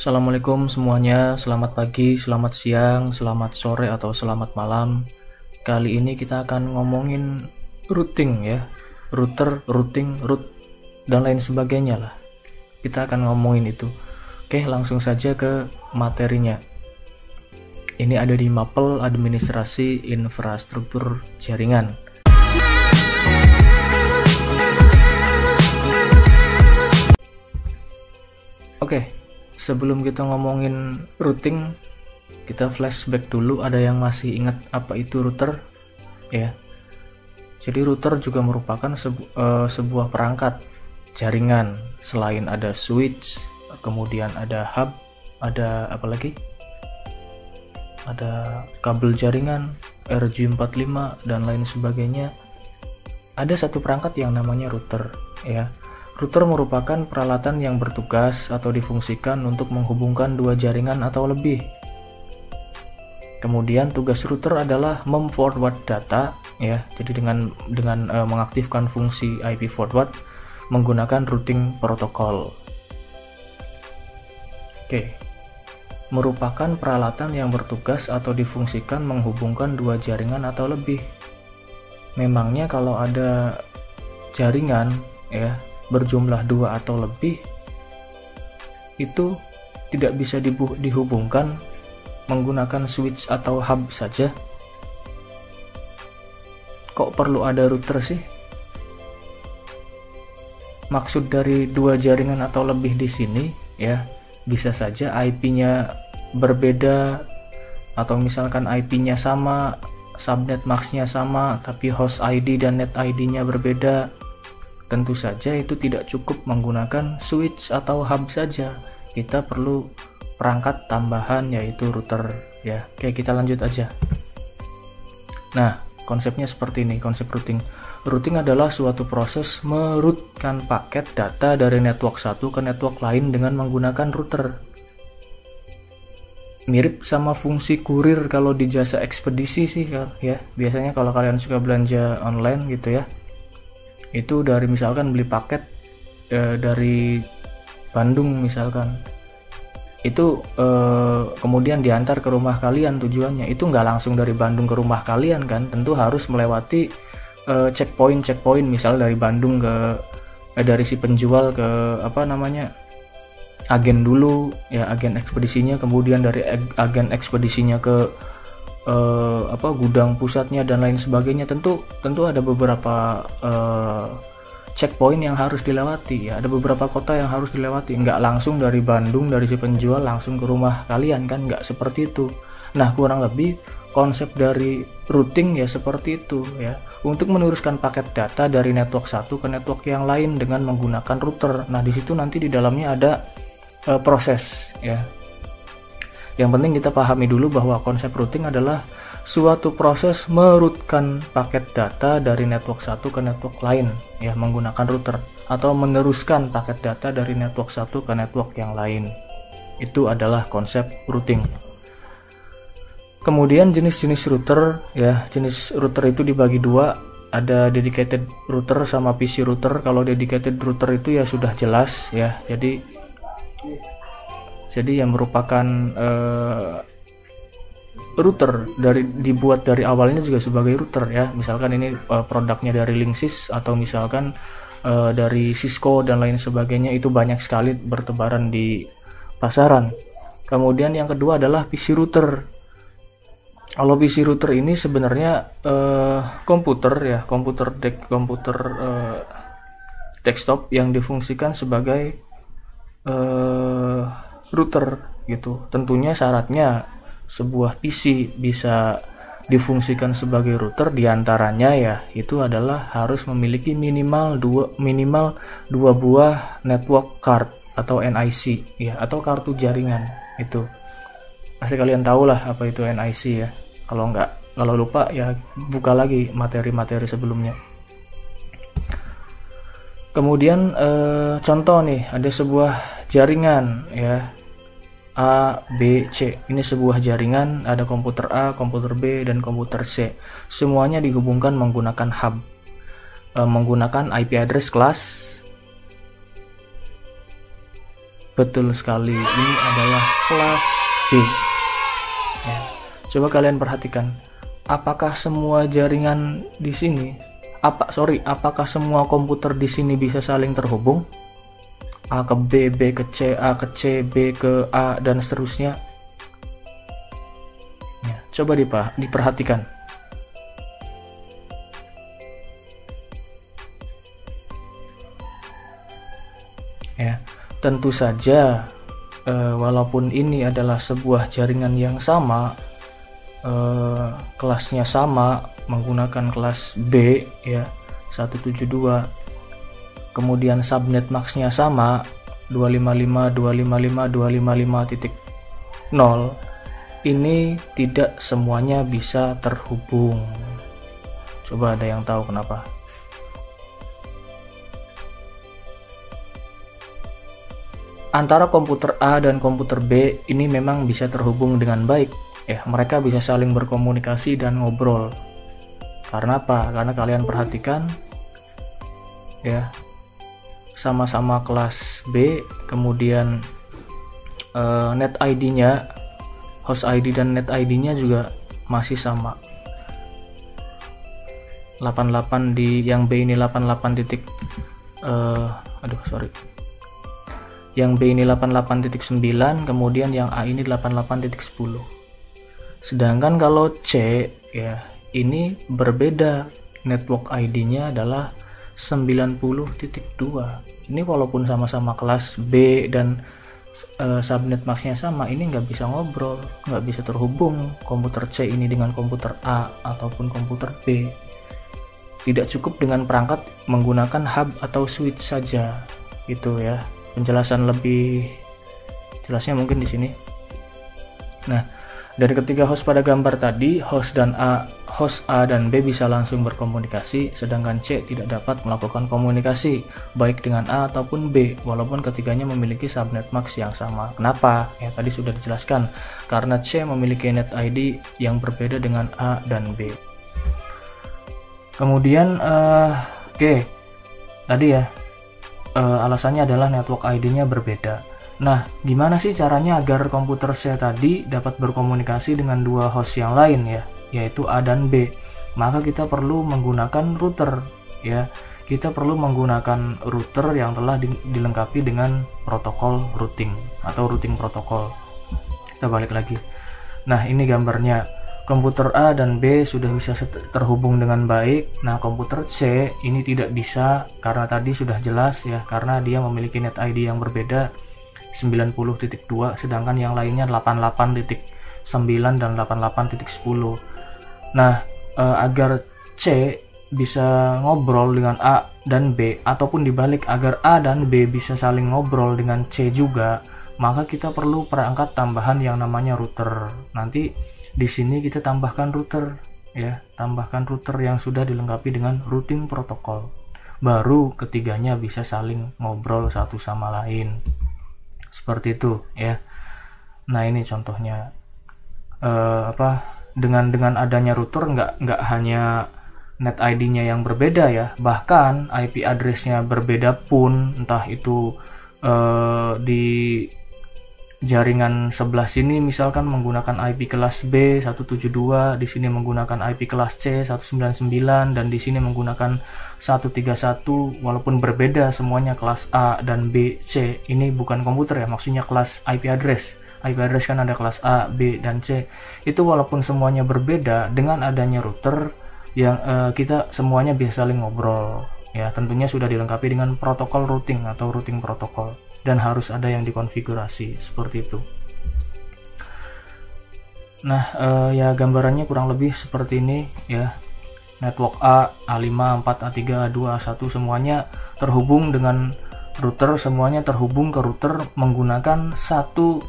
Assalamualaikum semuanya, selamat pagi, selamat siang, selamat sore, atau selamat malam. Kali ini kita akan ngomongin routing ya, router, routing, root, dan lain sebagainya lah. Kita akan ngomongin itu. Oke, langsung saja ke materinya. Ini ada di mapel administrasi infrastruktur jaringan. Oke, sebelum kita ngomongin routing, kita flashback dulu. Ada yang masih ingat apa itu router? Ya. Jadi router juga merupakan sebuah perangkat jaringan. Selain ada switch, kemudian ada hub, ada apa lagi? Ada kabel jaringan, RJ45 dan lain sebagainya. Ada satu perangkat yang namanya router, ya. Router merupakan peralatan yang bertugas atau difungsikan untuk menghubungkan dua jaringan atau lebih. Kemudian tugas router adalah memforward data, ya. Jadi dengan mengaktifkan fungsi IP forward menggunakan routing protokol. Oke. Merupakan peralatan yang bertugas atau difungsikan menghubungkan dua jaringan atau lebih. Memangnya kalau ada jaringan, ya, berjumlah dua atau lebih, itu tidak bisa dihubungkan menggunakan switch atau hub saja. Kok perlu ada router sih? Maksud dari dua jaringan atau lebih di sini, ya, bisa saja IP-nya berbeda, atau misalkan IP-nya sama, subnet max-nya sama, tapi host ID dan net ID-nya berbeda. Tentu saja itu tidak cukup menggunakan switch atau hub saja. Kita perlu perangkat tambahan, yaitu router, ya. Oke, kita lanjut aja. Nah, konsepnya seperti ini, konsep routing. Routing adalah suatu proses meroutkan paket data dari network satu ke network lain dengan menggunakan router. Mirip sama fungsi kurir kalau di jasa ekspedisi sih, ya. Biasanya kalau kalian suka belanja online gitu ya, itu dari misalkan beli paket dari Bandung misalkan, itu kemudian diantar ke rumah kalian, tujuannya itu nggak langsung dari Bandung ke rumah kalian kan, tentu harus melewati checkpoint, misal dari Bandung ke dari si penjual ke agen dulu, ya, agen ekspedisinya, kemudian dari agen ekspedisinya ke gudang pusatnya dan lain sebagainya. Tentu ada beberapa checkpoint yang harus dilewati, ya. Ada beberapa kota yang harus dilewati, nggak langsung dari Bandung dari si penjual langsung ke rumah kalian kan, nggak seperti itu. Nah, kurang lebih konsep dari routing ya seperti itu, ya, untuk meneruskan paket data dari network satu ke network yang lain dengan menggunakan router. Nah, di situ nanti di dalamnya ada proses, ya. Yang penting kita pahami dulu bahwa konsep routing adalah suatu proses meroutkan paket data dari network satu ke network lain, ya, menggunakan router, atau meneruskan paket data dari network satu ke network yang lain. Itu adalah konsep routing. Kemudian jenis-jenis router, ya, jenis router itu dibagi dua, ada dedicated router sama PC router. Kalau dedicated router itu ya sudah jelas, ya, jadi yang merupakan router dibuat dari awalnya juga sebagai router, ya. Misalkan ini produknya dari Linksys atau misalkan dari Cisco dan lain sebagainya, itu banyak sekali bertebaran di pasaran. Kemudian yang kedua adalah PC router. Kalau PC router ini sebenarnya komputer, ya, komputer desktop yang difungsikan sebagai router gitu. Tentunya syaratnya sebuah PC bisa difungsikan sebagai router diantaranya, ya, itu adalah harus memiliki minimal dua buah network card atau NIC, ya, atau kartu jaringan. Itu pasti kalian tahu lah apa itu NIC, ya. Kalau lupa ya buka lagi materi-materi sebelumnya. Kemudian contoh nih, ada sebuah jaringan, ya, A, B, C. Ini sebuah jaringan, ada komputer A, komputer B, dan komputer C. Semuanya dihubungkan menggunakan hub, menggunakan IP address kelas Betul sekali, ini adalah kelas B. Ya. Coba kalian perhatikan, apakah semua jaringan di sini, apakah semua komputer di sini bisa saling terhubung? A ke B, B ke C, A ke C, B ke A, dan seterusnya. Ya, coba diperhatikan. Ya, tentu saja walaupun ini adalah sebuah jaringan yang sama, kelasnya sama, menggunakan kelas B ya 172, kemudian subnet maxnya sama 255.255.255.0, ini tidak semuanya bisa terhubung. Coba ada yang tahu kenapa? Antara komputer A dan komputer B ini memang bisa terhubung dengan baik ya, mereka bisa saling berkomunikasi dan ngobrol. Karena apa? Karena kalian perhatikan ya, sama-sama kelas B, kemudian net ID-nya, host ID dan net ID-nya juga masih sama. 88 di yang B ini 88 titik yang B ini 88.9, kemudian yang A ini 88.10. Sedangkan kalau C ya, ini berbeda, network ID-nya adalah 90.2. Ini walaupun sama-sama kelas B dan subnet maxnya sama, ini nggak bisa ngobrol, nggak bisa terhubung komputer C ini dengan komputer A ataupun komputer B. Tidak cukup dengan perangkat menggunakan hub atau switch saja, gitu ya. Penjelasan lebih jelasnya mungkin di sini. Nah, dari ketiga host pada gambar tadi, host A dan B bisa langsung berkomunikasi, sedangkan C tidak dapat melakukan komunikasi baik dengan A ataupun B, walaupun ketiganya memiliki subnet max yang sama. Kenapa? Ya tadi sudah dijelaskan, karena C memiliki net ID yang berbeda dengan A dan B. Kemudian tadi ya, alasannya adalah network ID-nya berbeda. Nah, gimana sih caranya agar komputer C tadi dapat berkomunikasi dengan dua host yang lain ya, yaitu A dan B? Maka kita perlu menggunakan router ya. Kita perlu menggunakan router yang telah dilengkapi dengan protokol routing atau routing protokol. Kita balik lagi. Nah, ini gambarnya. Komputer A dan B sudah bisa terhubung dengan baik. Nah, komputer C ini tidak bisa karena tadi sudah jelas ya, karena dia memiliki net ID yang berbeda 90.2, sedangkan yang lainnya 88.9 dan 88.10. Nah, agar C bisa ngobrol dengan A dan B, ataupun dibalik agar A dan B bisa saling ngobrol dengan C juga, maka kita perlu perangkat tambahan yang namanya router. Nanti di sini kita tambahkan router ya, tambahkan router yang sudah dilengkapi dengan routing protokol. Baru ketiganya bisa saling ngobrol satu sama lain. Seperti itu ya. Nah, ini contohnya. Dengan adanya router nggak hanya net ID-nya yang berbeda ya, bahkan IP address-nya berbeda pun, entah itu di jaringan sebelah sini misalkan menggunakan IP kelas B 172, di sini menggunakan IP kelas C 199, dan di sini menggunakan 131, walaupun berbeda semuanya kelas A dan B, C. Ini bukan komputer ya, maksudnya kelas IP address. IP address kan ada kelas A, B, dan C. Itu walaupun semuanya berbeda, dengan adanya router yang kita semuanya bisa saling ngobrol. Ya, tentunya sudah dilengkapi dengan protokol routing atau routing protokol. Dan harus ada yang dikonfigurasi seperti itu. Nah, ya gambarannya kurang lebih seperti ini ya. Network A, A5, A4, A3, A2, A1 semuanya terhubung dengan router, semuanya terhubung ke router menggunakan satu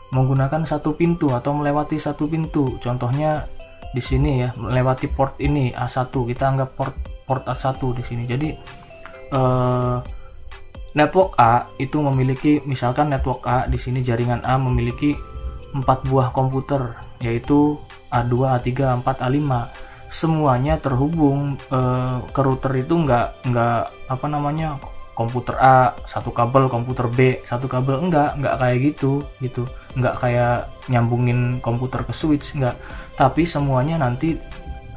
menggunakan satu pintu atau melewati satu pintu. Contohnya di sini ya, melewati port ini A1, kita anggap port A1 di sini. Jadi network A itu memiliki, misalkan network A di sini jaringan A memiliki 4 buah komputer, yaitu A2, A3, A4, A5. Semuanya terhubung ke router itu nggak komputer A satu kabel, komputer B satu kabel, enggak kayak gitu, enggak kayak nyambungin komputer ke switch, enggak, tapi semuanya nanti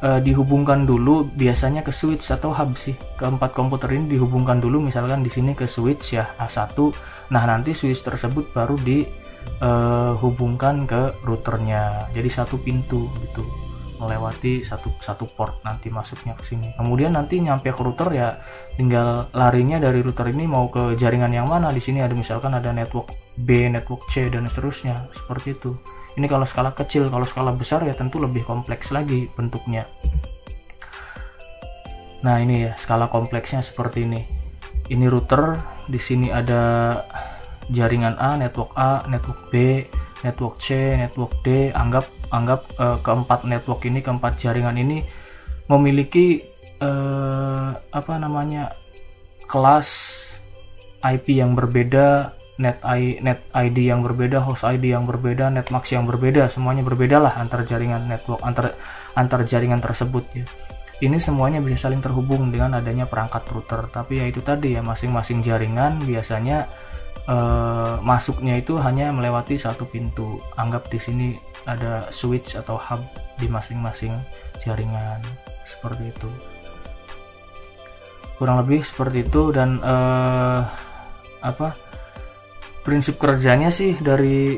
dihubungkan dulu, biasanya ke switch atau hub sih. Keempat komputer ini dihubungkan dulu, misalkan di sini ke switch ya A1. Nah, nanti switch tersebut baru dihubungkan ke routernya. Jadi satu pintu gitu, melewati satu port nanti masuknya ke sini. Kemudian nanti nyampe ke router ya tinggal larinya dari router ini mau ke jaringan yang mana. Di sini ada misalkan ada network B, network C dan seterusnya, seperti itu. Ini kalau skala kecil, kalau skala besar ya tentu lebih kompleks lagi bentuknya. Nah, ini ya skala kompleksnya seperti ini. Ini router, di sini ada jaringan A, network B, network C, network D. Anggap keempat network ini, keempat jaringan ini memiliki kelas IP yang berbeda, net ID yang berbeda, host ID yang berbeda, netmask yang berbeda, semuanya berbeda lah antar jaringan network, antar jaringan tersebut ya. Ini semuanya bisa saling terhubung dengan adanya perangkat router, tapi ya itu tadi ya, masing-masing jaringan biasanya masuknya itu hanya melewati satu pintu. Anggap di sini ada switch atau hub di masing-masing jaringan, seperti itu. Kurang lebih seperti itu. Dan prinsip kerjanya sih dari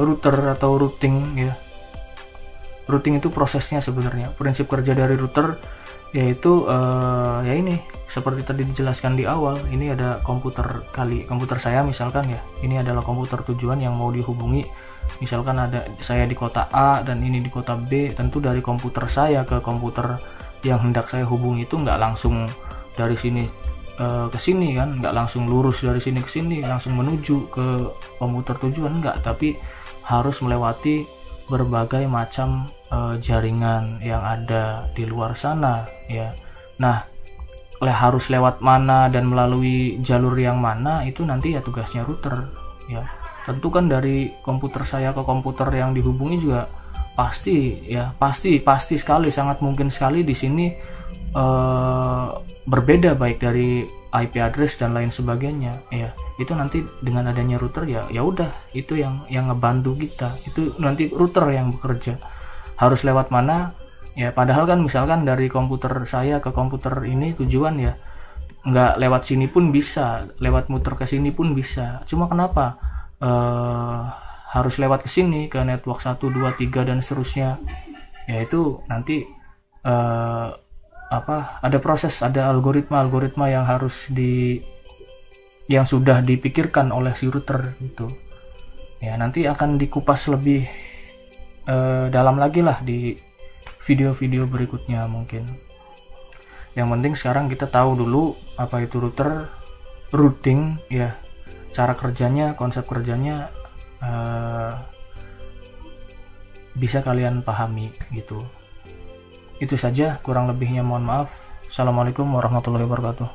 router atau routing ya. Routing itu prosesnya sebenarnya. Prinsip kerja dari router yaitu ya ini seperti tadi dijelaskan di awal. Ini ada komputer saya misalkan ya. Ini adalah komputer tujuan yang mau dihubungi. Misalkan ada saya di kota A dan ini di kota B. Tentu dari komputer saya ke komputer yang hendak saya hubungi itu nggak langsung dari sini ke sini kan, nggak langsung lurus dari sini ke sini langsung menuju ke komputer tujuan, nggak, tapi harus melewati berbagai macam jaringan yang ada di luar sana ya. Nah, harus lewat mana dan melalui jalur yang mana itu nanti ya tugasnya router ya. Tentu kan dari komputer saya ke komputer yang dihubungi juga pasti sekali, sangat mungkin sekali di sini berbeda, baik dari IP address dan lain sebagainya ya. Itu nanti dengan adanya router ya udah, itu yang ngebantu kita, itu nanti router yang bekerja harus lewat mana ya. Padahal kan misalkan dari komputer saya ke komputer ini tujuan ya, nggak lewat sini pun bisa, lewat muter ke sini pun bisa, cuma kenapa harus lewat ke sini, ke network 1, 2, 3 dan seterusnya ya. Itu nanti ada proses, ada algoritma yang harus yang sudah dipikirkan oleh si router gitu ya. Nanti akan dikupas lebih dalam lagi lah di video-video berikutnya mungkin. Yang penting sekarang kita tahu dulu apa itu router, routing ya, cara kerjanya, konsep kerjanya bisa kalian pahami gitu. Itu saja, kurang lebihnya mohon maaf. Assalamualaikum warahmatullahi wabarakatuh.